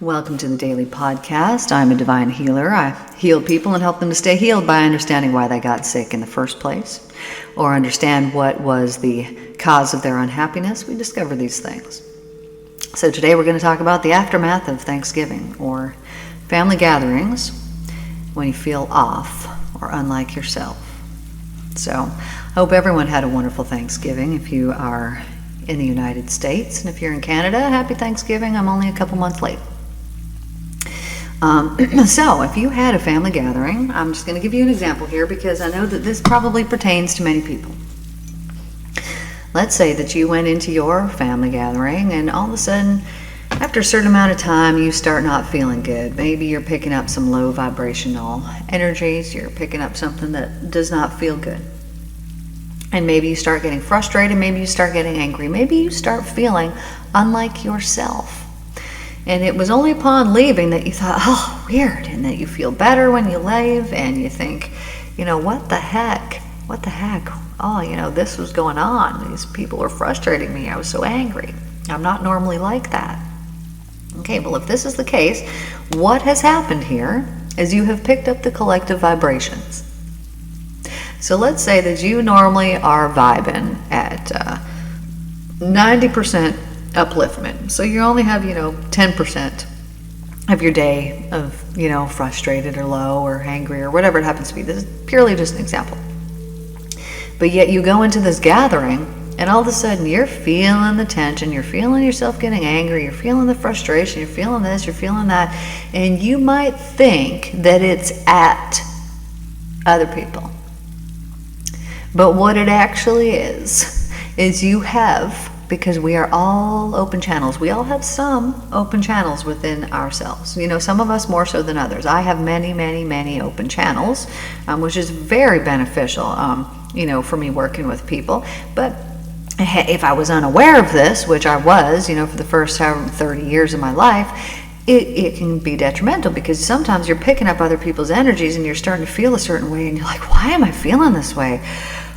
Welcome to the Daily Podcast. I'm a divine healer. I heal people and help them to stay healed by understanding why they got sick in the first place, or understand what was the cause of their unhappiness. We discover these things. So today we're going to talk about the aftermath of Thanksgiving, or family gatherings when you feel off or unlike yourself. So I hope everyone had a wonderful Thanksgiving if you are in the United States. And if you're in Canada, happy Thanksgiving. I'm only a couple months late. So if you had a family gathering, I'm just going to give you an example here because I know that this probably pertains to many people. Let's say that you went into your family gathering and all of a sudden, after a certain amount of time, you start not feeling good. Maybe you're picking up some low vibrational energies. You're picking up something that does not feel good. And maybe you start getting frustrated. Maybe you start getting angry. Maybe you start feeling unlike yourself. And it was only upon leaving that you thought, oh, weird, and that you feel better when you leave, and you think, what the heck? Oh, this was going on. These people are frustrating me. I was so angry. I'm not normally like that. Okay, well, if this is the case, what has happened here is you have picked up the collective vibrations. So let's say that you normally are vibing at 90% upliftment. So you only have, 10% of your day of, frustrated or low or angry or whatever it happens to be. This is purely just an example. But yet you go into this gathering and all of a sudden you're feeling the tension, you're feeling yourself getting angry, you're feeling the frustration, you're feeling this, you're feeling that, and you might think that it's at other people. But what it actually is you have, because we are all open channels. We all have some open channels within ourselves. Some of us more so than others. I have many, many, many open channels, which is very beneficial, for me working with people. But if I was unaware of this, which I was, for the first 30 years of my life, it can be detrimental because sometimes you're picking up other people's energies and you're starting to feel a certain way and you're like, why am I feeling this way?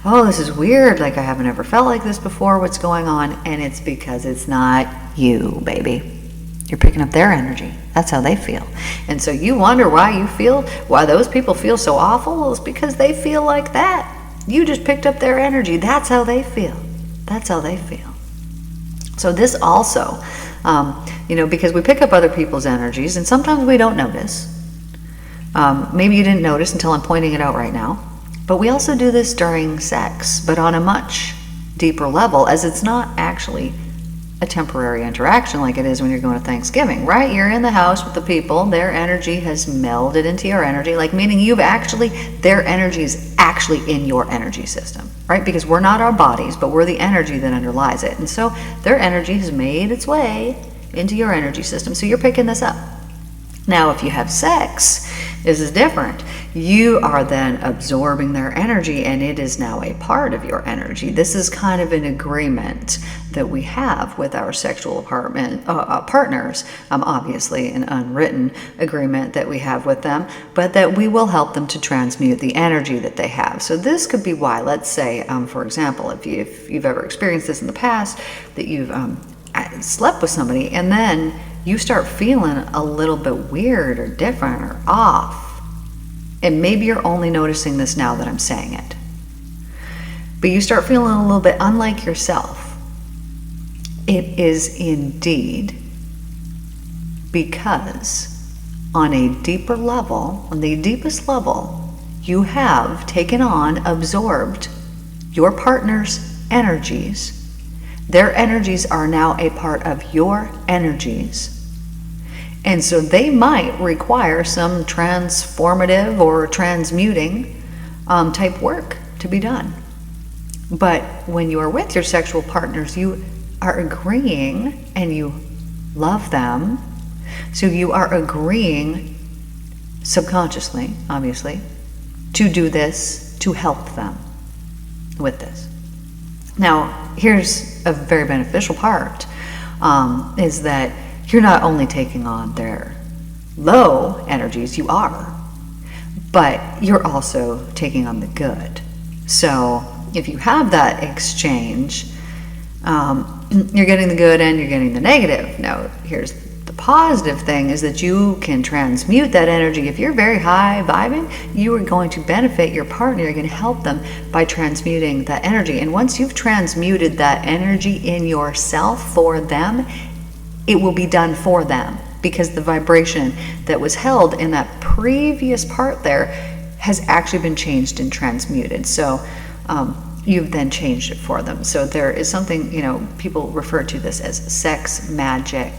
Oh, this is weird, like I haven't ever felt like this before, what's going on? And it's because it's not you, baby. You're picking up their energy. That's how they feel. And so you wonder why those people feel so awful. Well, it's because they feel like that. You just picked up their energy. That's how they feel. So this also, because we pick up other people's energies and sometimes we don't notice. Maybe you didn't notice until I'm pointing it out right now. But we also do this during sex, but on a much deeper level, as it's not actually a temporary interaction like it is when you're going to Thanksgiving, right? You're in the house with the people, their energy has melded into your energy, meaning their energy is actually in your energy system, right? Because we're not our bodies, but we're the energy that underlies it. And so their energy has made its way into your energy system, so you're picking this up. Now, if you have sex, this is different. You are then absorbing their energy and it is now a part of your energy. This is kind of an agreement that we have with our sexual partners, obviously an unwritten agreement that we have with them, but that we will help them to transmute the energy that they have. So this could be why, let's say, for example, if you've ever experienced this in the past, that you've slept with somebody and then you start feeling a little bit weird or different or off. And maybe you're only noticing this now that I'm saying it. But you start feeling a little bit unlike yourself. It is indeed because on a deeper level, on the deepest level, you have taken on, absorbed your partner's energies. Their energies are now a part of your energies. And so they might require some transformative or transmuting type work to be done. But when you are with your sexual partners, you are agreeing and you love them. So you are agreeing subconsciously, obviously, to do this, to help them with this. Now, here's a very beneficial part, is that you're not only taking on their low energies, you are, but you're also taking on the good. So if you have that exchange, you're getting the good and you're getting the negative. Now, here's the positive thing is that you can transmute that energy. If you're very high vibing, you are going to benefit your partner. You're going to help them by transmuting that energy. And once you've transmuted that energy in yourself for them, it will be done for them, because the vibration that was held in that previous part there has actually been changed and transmuted. So you've then changed it for them. So there is something, people refer to this as sex magic.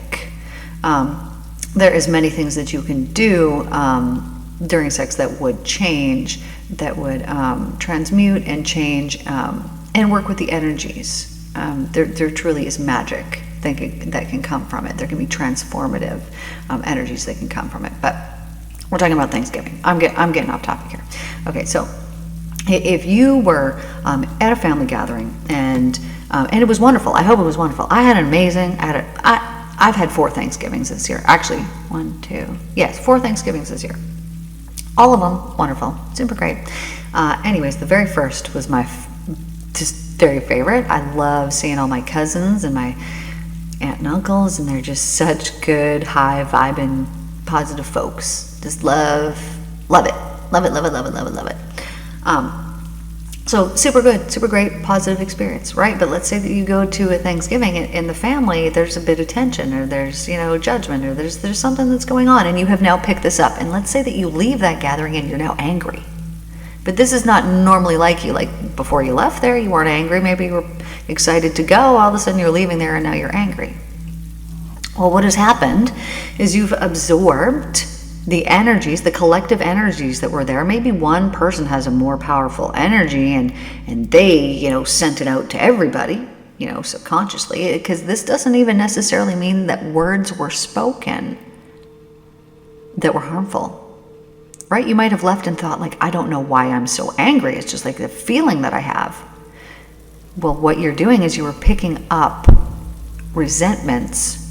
There is many things that you can do during sex that would change, that would transmute and change and work with the energies. There truly is magic that can come from it. There can be transformative energies that can come from it. But we're talking about Thanksgiving. I'm getting off topic here. Okay, so if you were at a family gathering and it was wonderful. I hope it was wonderful. I had an amazing. I've had 4 Thanksgivings this year. Actually, 4 Thanksgivings this year. All of them wonderful, super great. Anyways, the very first was my just very favorite. I love seeing all my cousins and my aunt and uncles, and they're just such good, high vibing, positive folks. Just love it. So super good, super great, positive experience, right? But let's say that you go to a Thanksgiving in the family, there's a bit of tension, or there's, judgment, or there's something that's going on, and you have now picked this up. And let's say that you leave that gathering and you're now angry. But this is not normally like you. Like before you left there, you weren't angry. Maybe you were excited to go. All of a sudden you're leaving there and now you're angry. Well, what has happened is you've absorbed the energies, the collective energies that were there. Maybe one person has a more powerful energy and they, sent it out to everybody, subconsciously, because this doesn't even necessarily mean that words were spoken that were harmful, right? You might have left and thought, like, I don't know why I'm so angry. It's just like the feeling that I have. Well, what you're doing is you are picking up resentments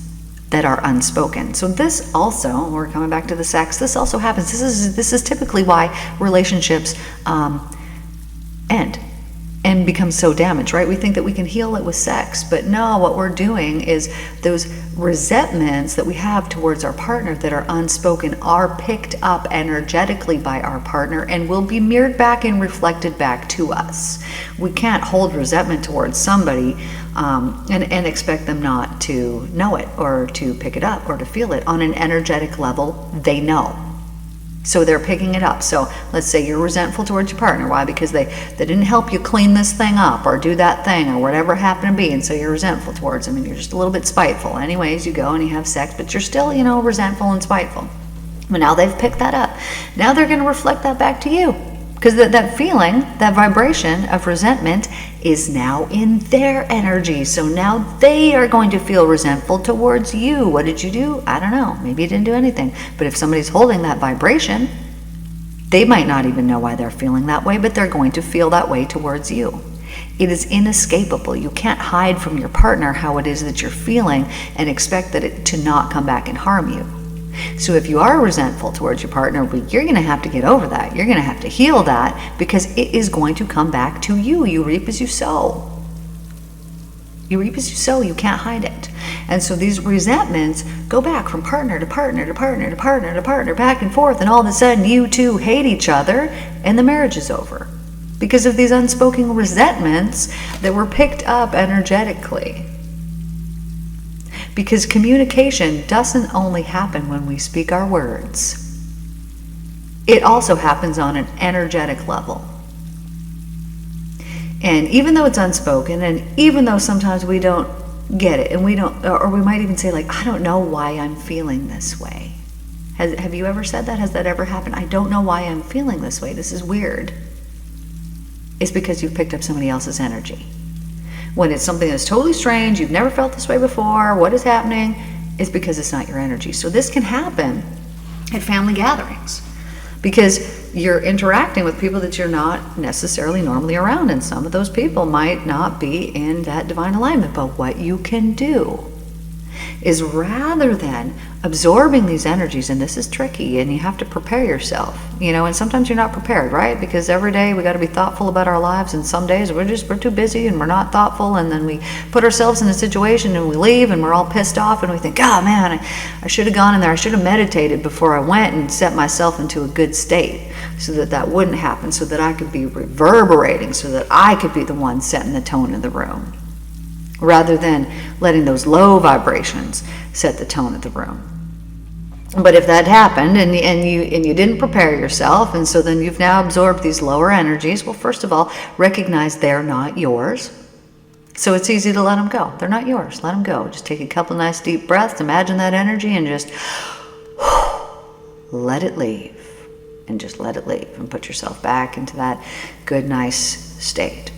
that are unspoken. So this also, we're coming back to the sex, this also happens. This is typically why relationships end and become so damaged, right? We think that we can heal it with sex, but no, what we're doing is those resentments that we have towards our partner that are unspoken are picked up energetically by our partner and will be mirrored back and reflected back to us. We can't hold resentment towards somebody and expect them not to know it or to pick it up or to feel it. On an energetic level, they know. So they're picking it up. So let's say you're resentful towards your partner. Why? Because they didn't help you clean this thing up or do that thing or whatever it happened to be. And so you're resentful towards them and you're just a little bit spiteful. Anyways, you go and you have sex, but you're still, resentful and spiteful. But now they've picked that up. Now they're going to reflect that back to you. Because that feeling, that vibration of resentment is now in their energy. So now they are going to feel resentful towards you. What did you do? I don't know. Maybe you didn't do anything. But if somebody's holding that vibration, they might not even know why they're feeling that way, but they're going to feel that way towards you. It is inescapable. You can't hide from your partner how it is that you're feeling and expect that it to not come back and harm you. So if you are resentful towards your partner, you're going to have to get over that. You're going to have to heal that because it is going to come back to you. You reap as you sow. You reap as you sow. You can't hide it. And so these resentments go back from partner to partner to partner to partner to partner, back and forth. And all of a sudden you two hate each other and the marriage is over because of these unspoken resentments that were picked up energetically. Because communication doesn't only happen when we speak our words. It also happens on an energetic level. And even though it's unspoken, and even though sometimes we don't get it, and we don't, or we might even say like, I don't know why I'm feeling this way. Have you ever said that? Has that ever happened? I don't know why I'm feeling this way. This is weird. It's because you've picked up somebody else's energy. When it's something that's totally strange, you've never felt this way before, what is happening? It's because it's not your energy. So this can happen at family gatherings because you're interacting with people that you're not necessarily normally around, and some of those people might not be in that divine alignment. But what you can do is, rather than absorbing these energies, and this is tricky, and you have to prepare yourself, and sometimes you're not prepared, right? Because every day we got to be thoughtful about our lives, and some days we're too busy and we're not thoughtful, and then we put ourselves in a situation and we leave and we're all pissed off and we think, oh man, I should have gone in there, I should have meditated before I went and set myself into a good state so that wouldn't happen, so that I could be reverberating, so that I could be the one setting the tone in the room, rather than letting those low vibrations set the tone of the room. But if that happened and you didn't prepare yourself, and so then you've now absorbed these lower energies, well, first of all, recognize they're not yours. So it's easy to let them go. They're not yours. Let them go. Just take a couple nice deep breaths, imagine that energy, and just let it leave. And just let it leave and put yourself back into that good, nice state.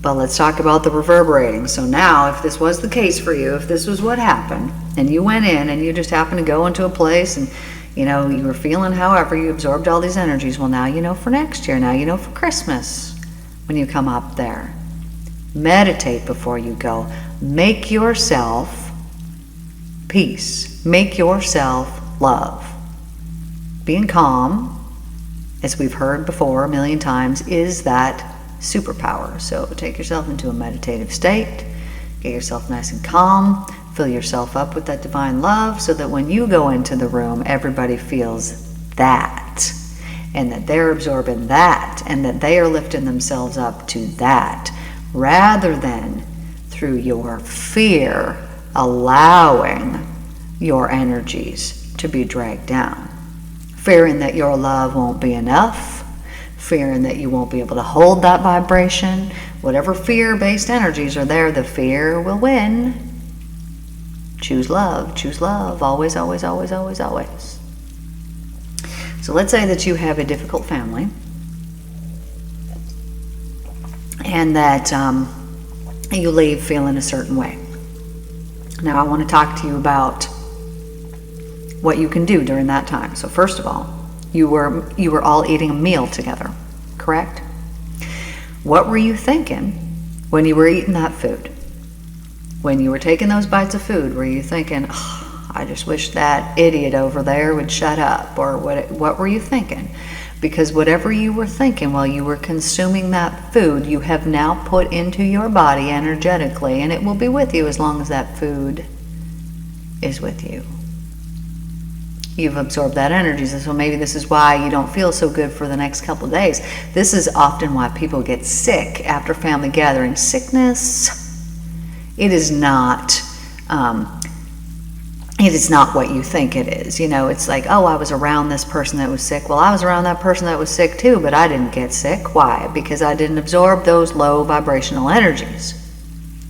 But let's talk about the reverberating. So now, if this was the case for you, if this was what happened, and you went in and you just happened to go into a place and, you were feeling however, you absorbed all these energies, well, now you know for next year, now you know for Christmas, when you come up there. Meditate before you go. Make yourself peace. Make yourself love. Being calm, as we've heard before a million times, is that superpower. So take yourself into a meditative state, get yourself nice and calm, fill yourself up with that divine love, so that when you go into the room, everybody feels that, and that they're absorbing that, and that they are lifting themselves up to that, rather than through your fear allowing your energies to be dragged down. Fearing that your love won't be enough, fearing that you won't be able to hold that vibration. Whatever fear-based energies are there, the fear will win. Choose love, always, always, always, always, always. So let's say that you have a difficult family, and that you leave feeling a certain way. Now I want to talk to you about what you can do during that time. So first of all, you were all eating a meal together, correct? What were you thinking when you were eating that food? When you were taking those bites of food, were you thinking, oh, I just wish that idiot over there would shut up? Or what were you thinking? Because whatever you were thinking while you were consuming that food, you have now put into your body energetically, and it will be with you as long as that food is with you. You've absorbed that energy, so maybe this is why you don't feel so good for the next couple of days. This is often why people get sick after family gatherings. Sickness, it is not what you think it is. It's like, oh, I was around this person that was sick. Well, I was around that person that was sick too, but I didn't get sick. Why? Because I didn't absorb those low vibrational energies.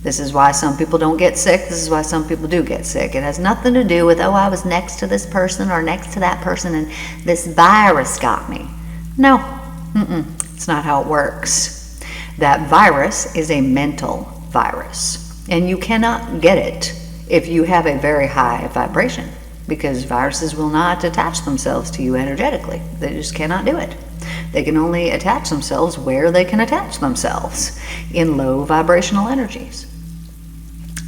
This is why some people don't get sick. This is why some people do get sick. It has nothing to do with, oh, I was next to this person or next to that person and this virus got me. No, it's not how it works. That virus is a mental virus, and you cannot get it if you have a very high vibration, because viruses will not attach themselves to you energetically. They just cannot do it. They can only attach themselves where they can attach themselves, in low vibrational energies.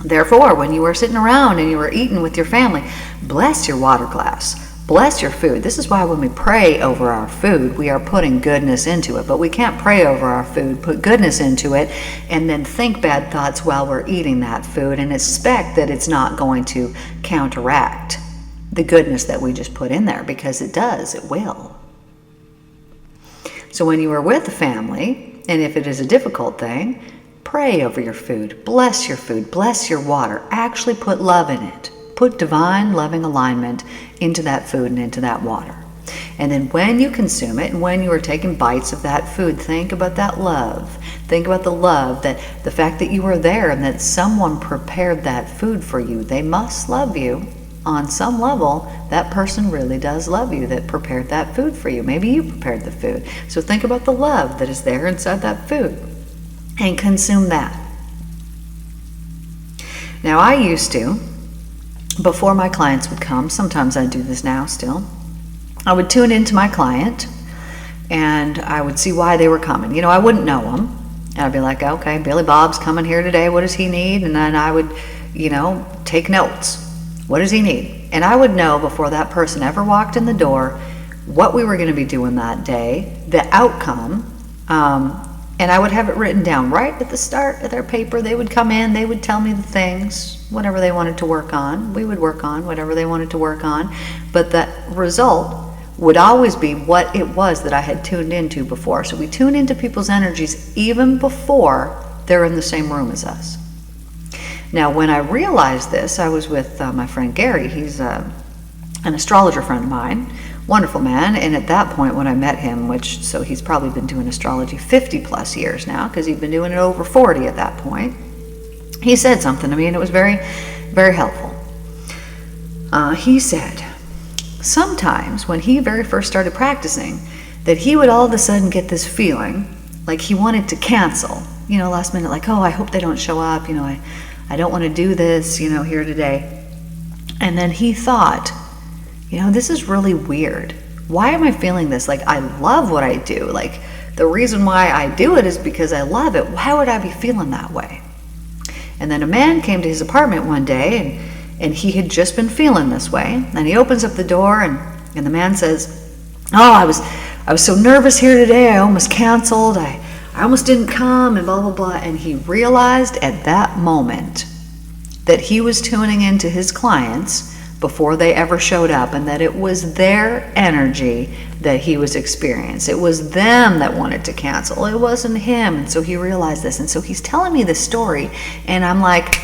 Therefore, when you are sitting around and you are eating with your family, bless your water glass, bless your food. This is why when we pray over our food, we are putting goodness into it. But we can't pray over our food, put goodness into it, and then think bad thoughts while we're eating that food and expect that it's not going to counteract the goodness that we just put in there, because it does, it will. So when you are with the family, and if it is a difficult thing, pray over your food, bless your water, actually put love in it. Put divine loving alignment into that food and into that water. And then when you consume it and when you are taking bites of that food, think about that love. Think about the love, that the fact that you were there and that someone prepared that food for you. They must love you. On some level, that person really does love you that prepared that food for you. Maybe you prepared the food. So think about the love that is there inside that food and consume that. Now, I used to, before my clients would come, sometimes I do this now still, I would tune into my client and I would see why they were coming. I wouldn't know them. And I'd be like, okay, Billy Bob's coming here today. What does he need? And then I would, take notes. What does he need? And I would know before that person ever walked in the door what we were going to be doing that day, the outcome, and I would have it written down right at the start of their paper. They would come in, they would tell me the things, whatever they wanted to work on. We would work on whatever they wanted to work on. But the result would always be what it was that I had tuned into before. So we tune into people's energies even before they're in the same room as us. Now, when I realized this, I was with my friend Gary. He's an astrologer friend of mine. Wonderful man. And at that point when I met him, so he's probably been doing astrology 50 plus years now, because he'd been doing it over 40 at that point, he said something to me, and it was very, very helpful. He said sometimes when he very first started practicing, that he would all of a sudden get this feeling like he wanted to cancel, last minute, like, oh, I hope they don't show up, I don't want to do this, here today. And then he thought, this is really weird. Why am I feeling this? Like, I love what I do. Like, the reason why I do it is because I love it. Why would I be feeling that way? And then a man came to his apartment one day, and he had just been feeling this way. And he opens up the door, and the man says, oh, I was so nervous here today, I almost canceled. I almost didn't come, and blah, blah, blah. And he realized at that moment that he was tuning into his clients before they ever showed up, and that it was their energy that he was experiencing. It was them that wanted to cancel. It wasn't him. And so he realized this. And so he's telling me this story, and I'm like,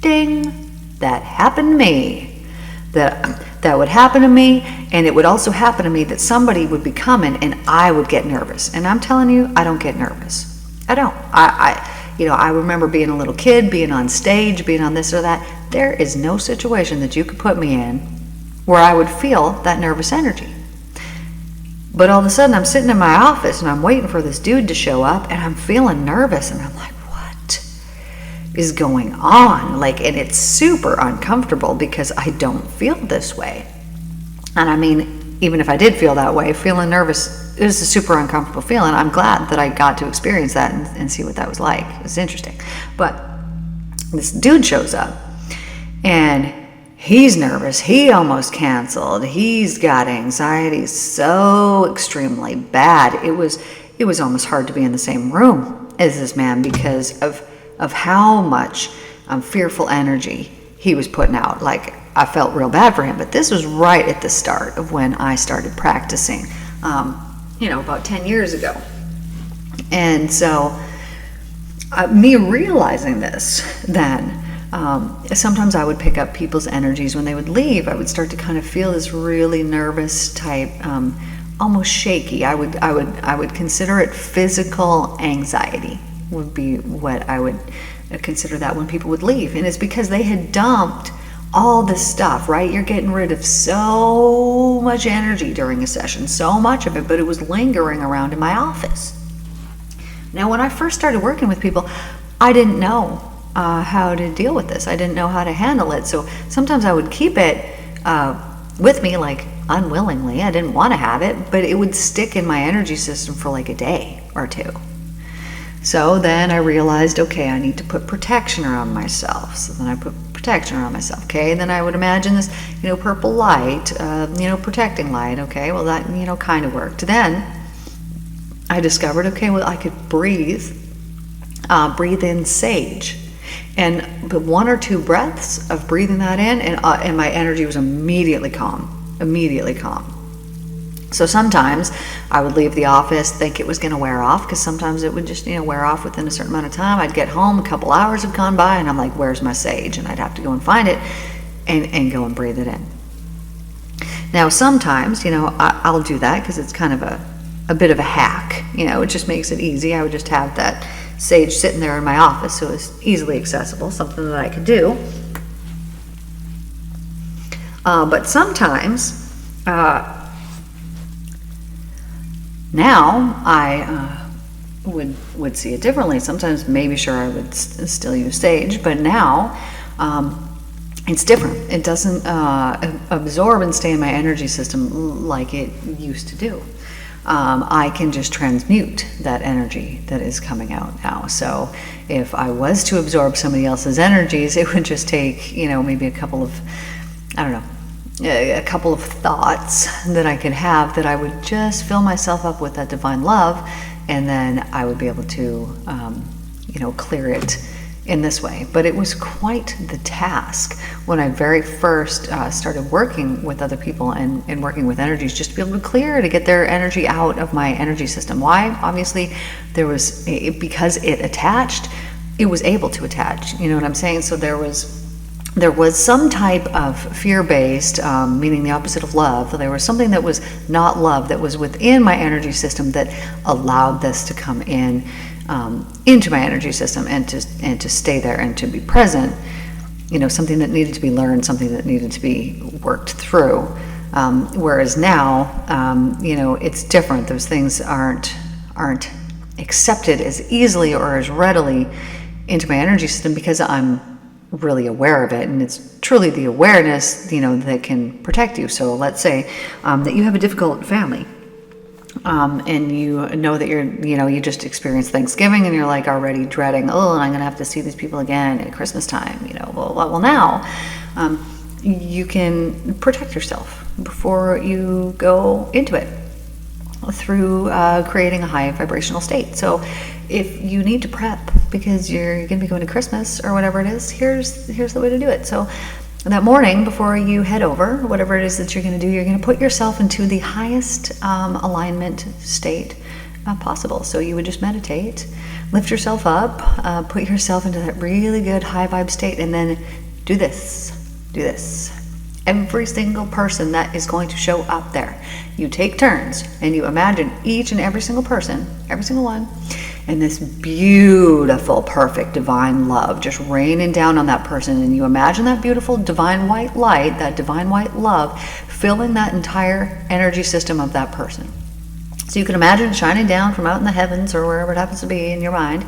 ding, that happened to me. That would happen to me, and it would also happen to me that somebody would be coming and I would get nervous. And I'm telling you, I don't get nervous. I don't. I remember being a little kid, being on stage, being on this or that. There is no situation that you could put me in where I would feel that nervous energy. But all of a sudden, I'm sitting in my office and I'm waiting for this dude to show up, and I'm feeling nervous, and I'm like, what is going on? And it's super uncomfortable because I don't feel this way. And I mean, even if I did feel that way, feeling nervous is a super uncomfortable feeling. I'm glad that I got to experience that and see what that was like. It's interesting. But this dude shows up, and he's nervous. He almost canceled. He's got anxiety so extremely bad. It was almost hard to be in the same room as this man because of how much fearful energy he was putting out. Like, I felt real bad for him. But this was right at the start of when I started practicing, about 10 years ago. And so me realizing this then, sometimes I would pick up people's energies when they would leave. I would start to kind of feel this really nervous type, almost shaky. I would consider it physical anxiety would be what I would consider that when people would leave. And it's because they had dumped all this stuff, right? You're getting rid of so much energy during a session, so much of it, but it was lingering around in my office. Now, when I first started working with people, I didn't know how to deal with this. I didn't know how to handle it. So sometimes I would keep it with me, like unwillingly. I didn't want to have it, but it would stick in my energy system for like a day or two. So then I realized, okay, I need to put protection around myself. So then I put protection around myself, okay? And then I would imagine this, purple light, protecting light, okay? Well, that, kind of worked. Then I discovered, okay, well, I could breathe in sage. And but 1 or 2 breaths of breathing that in, and my energy was immediately calm. So sometimes I would leave the office, think it was going to wear off, because sometimes it would just, wear off within a certain amount of time. I'd get home, a couple hours have gone by, and I'm like, where's my sage? And I'd have to go and find it and go and breathe it in. Now, sometimes, I'll do that because it's kind of a bit of a hack. It just makes it easy. I would just have that sage sitting there in my office, so it's easily accessible, something that I could do. But sometimes, now I would see it differently. Sometimes maybe sure I would still use sage, but now it's different. It doesn't absorb and stay in my energy system like it used to do. I can just transmute that energy that is coming out now. So if I was to absorb somebody else's energies, it would just take, maybe a couple of I don't know, a couple of thoughts that I could have, that I would just fill myself up with that divine love, and then I would be able to, clear it in this way. But it was quite the task when I very first started working with other people and working with energies, just to be able to get their energy out of my energy system. Why? Obviously, because it attached, it was able to attach. You know what I'm saying? So there was some type of fear-based, meaning the opposite of love. There was something that was not love that was within my energy system that allowed this to come in into my energy system and to stay there and to be present. Something that needed to be learned, something that needed to be worked through. Whereas now, it's different. Those things aren't accepted as easily or as readily into my energy system because I'm really aware of it, and it's truly the awareness, that can protect you. So let's say that you have a difficult family, and you know that you just experienced Thanksgiving, and you're like already dreading, and I'm gonna have to see these people again at Christmas time. Well, now you can protect yourself before you go into it through creating a high vibrational state. So if you need to prep because you're going to be going to Christmas or whatever it is, here's the way to do it. So that morning before you head over, whatever it is that you're going to do, you're going to put yourself into the highest alignment state possible. So you would just meditate, lift yourself up, put yourself into that really good high vibe state, and then do this. Every single person that is going to show up there, you take turns and you imagine each and every single person, every single one, and this beautiful, perfect, divine love just raining down on that person. And you imagine that beautiful divine white light, that divine white love, filling that entire energy system of that person. So you can imagine it shining down from out in the heavens or wherever it happens to be in your mind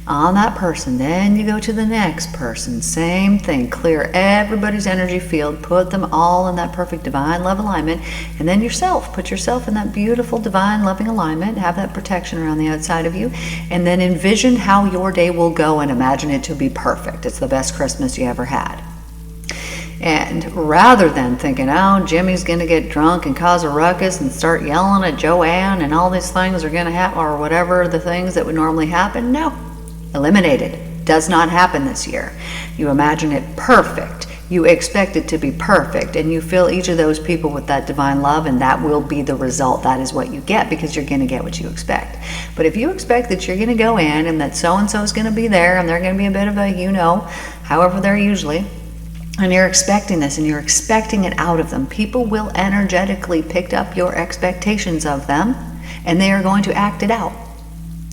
on that person. Then you go to the next person, same thing, clear everybody's energy field, put them all in that perfect divine love alignment, and then put yourself in that beautiful divine loving alignment, have that protection around the outside of you, and then envision how your day will go and imagine it to be perfect. It's the best Christmas you ever had. And rather than thinking, Jimmy's going to get drunk and cause a ruckus and start yelling at Joanne and all these things are going to happen, or whatever the things that would normally happen, no. Eliminated. Does not happen this year. You imagine it perfect. You expect it to be perfect, and you fill each of those people with that divine love, and that will be the result. That is what you get, because you're going to get what you expect. But if you expect that you're going to go in and that so-and-so is going to be there, and they're going to be a bit of a, however they're usually, and you're expecting this, and you're expecting it out of them, people will energetically pick up your expectations of them, and they are going to act it out.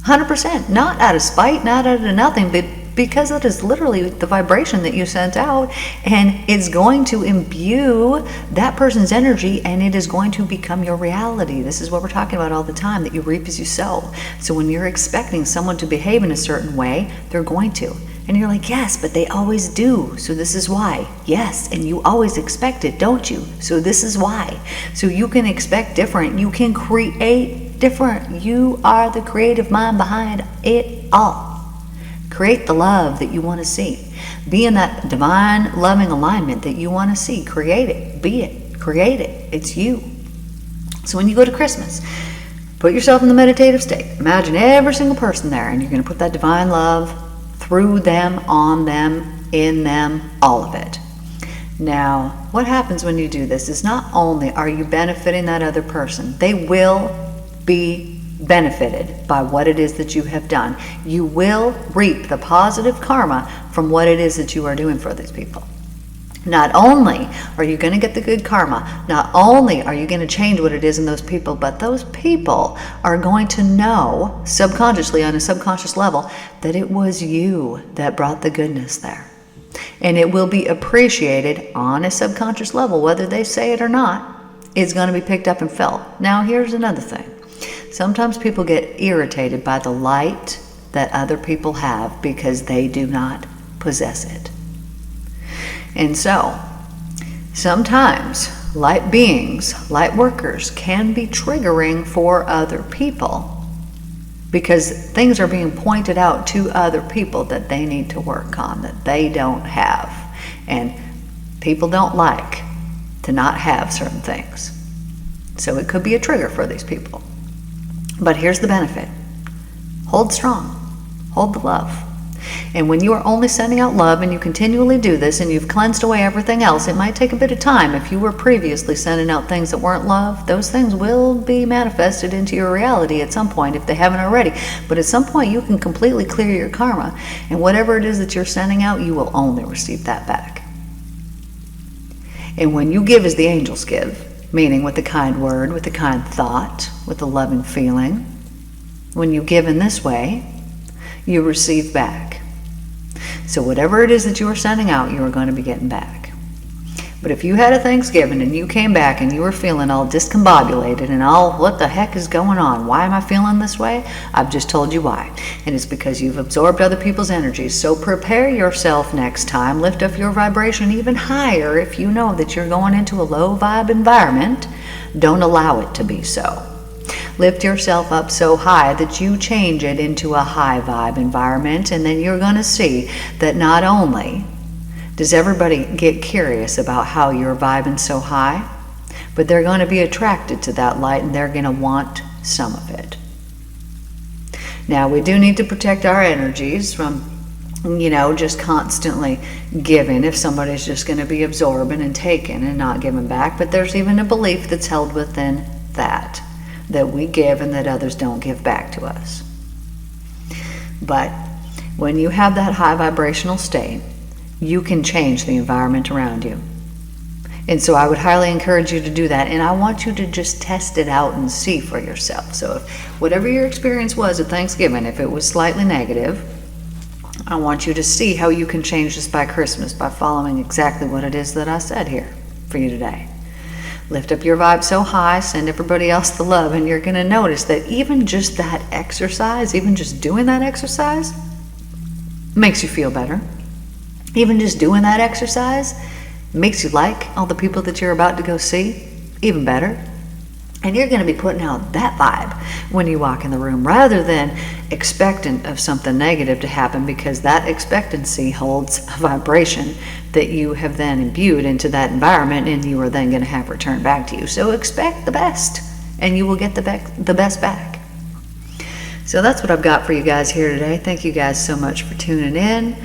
100%, not out of spite, not out of nothing, but because it is literally the vibration that you sent out, and it's going to imbue that person's energy, and it is going to become your reality. This is what we're talking about all the time, that you reap as you sow. So when you're expecting someone to behave in a certain way, they're going to. And you're like, yes, but they always do. So this is why. Yes, and you always expect it, don't you? So this is why. So you can expect different. You can create different. You are the creative mind behind it all. Create the love that you want to see. Be in that divine loving alignment that you want to see. Create it. Be it. Create it. It's you. So when you go to Christmas, put yourself in the meditative state. Imagine every single person there, and you're going to put that divine love through them, on them, in them, all of it. Now, what happens when you do this is not only are you benefiting that other person, they will be benefited by what it is that you have done. You will reap the positive karma from what it is that you are doing for these people. Not only are you going to get the good karma, not only are you going to change what it is in those people, but those people are going to know subconsciously, on a subconscious level, that it was you that brought the goodness there. And it will be appreciated on a subconscious level, whether they say it or not. It's going to be picked up and felt. Now, here's another thing. Sometimes people get irritated by the light that other people have because they do not possess it. And so, sometimes light beings, light workers, can be triggering for other people because things are being pointed out to other people that they need to work on, that they don't have. And people don't like to not have certain things. So it could be a trigger for these people. But here's the benefit. Hold strong. Hold the love. And when you are only sending out love and you continually do this and you've cleansed away everything else, it might take a bit of time. If you were previously sending out things that weren't love, those things will be manifested into your reality at some point if they haven't already. But at some point you can completely clear your karma, and whatever it is that you're sending out, you will only receive that back. And when you give as the angels give, meaning with a kind word, with a kind thought, with a loving feeling, when you give in this way, you receive back. So whatever it is that you are sending out, you are going to be getting back. But if you had a Thanksgiving and you came back and you were feeling all discombobulated and all, what the heck is going on? Why am I feeling this way? I've just told you why. And it's because you've absorbed other people's energies. So prepare yourself next time. Lift up your vibration even higher if you know that you're going into a low vibe environment. Don't allow it to be so. Lift yourself up so high that you change it into a high vibe environment, and then you're going to see that not only does everybody get curious about how you're vibing so high, but they're going to be attracted to that light and they're going to want some of it. Now, we do need to protect our energies from, just constantly giving if somebody's just going to be absorbing and taking and not giving back. But there's even a belief that's held within that we give and that others don't give back to us. But when you have that high vibrational state, you can change the environment around you. And so I would highly encourage you to do that. And I want you to just test it out and see for yourself. So if whatever your experience was at Thanksgiving, if it was slightly negative, I want you to see how you can change this by Christmas by following exactly what it is that I said here for you today. Lift up your vibe so high, send everybody else the love, and you're going to notice that even just that exercise, even just doing that exercise, makes you feel better. Even just doing that exercise makes you like all the people that you're about to go see even better. And you're going to be putting out that vibe when you walk in the room rather than expectant of something negative to happen, because that expectancy holds a vibration that you have then imbued into that environment and you are then going to have returned back to you. So expect the best and you will get the best back. So that's what I've got for you guys here today. Thank you guys so much for tuning in.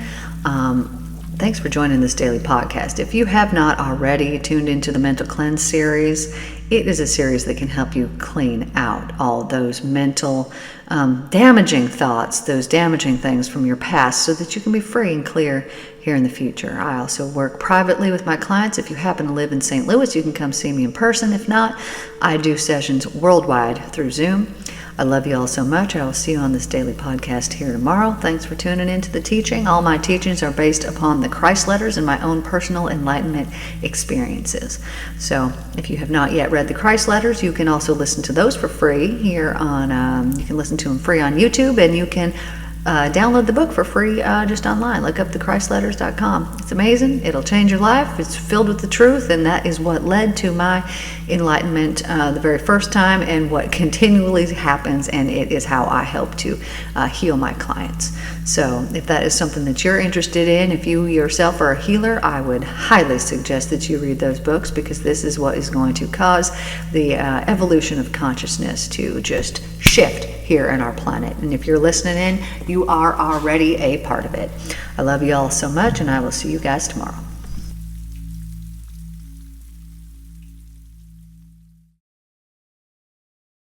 Thanks for joining this daily podcast. If you have not already tuned into the Mental Cleanse series, it is a series that can help you clean out all those mental damaging thoughts, those damaging things from your past, so that you can be free and clear here in the future. I also work privately with my clients. If you happen to live in St. Louis, you can come see me in person. If not, I do sessions worldwide through Zoom. I love you all so much. I will see you on this daily podcast here tomorrow. Thanks for tuning into the teaching. All my teachings are based upon the Christ letters and my own personal enlightenment experiences. So if you have not yet read the Christ letters, you can also listen to those for free here on, you can listen to them free on YouTube, and you can download the book for free just online. Look up thechristletters.com. It's amazing. It'll change your life. It's filled with the truth, and that is what led to my enlightenment the very first time and what continually happens, and it is how I help to heal my clients. So if that is something that you're interested in, if you yourself are a healer, I would highly suggest that you read those books, because this is what is going to cause the evolution of consciousness to just shift here in our planet. And if you're listening in, you are already a part of it. I love you all so much, and I will see you guys tomorrow.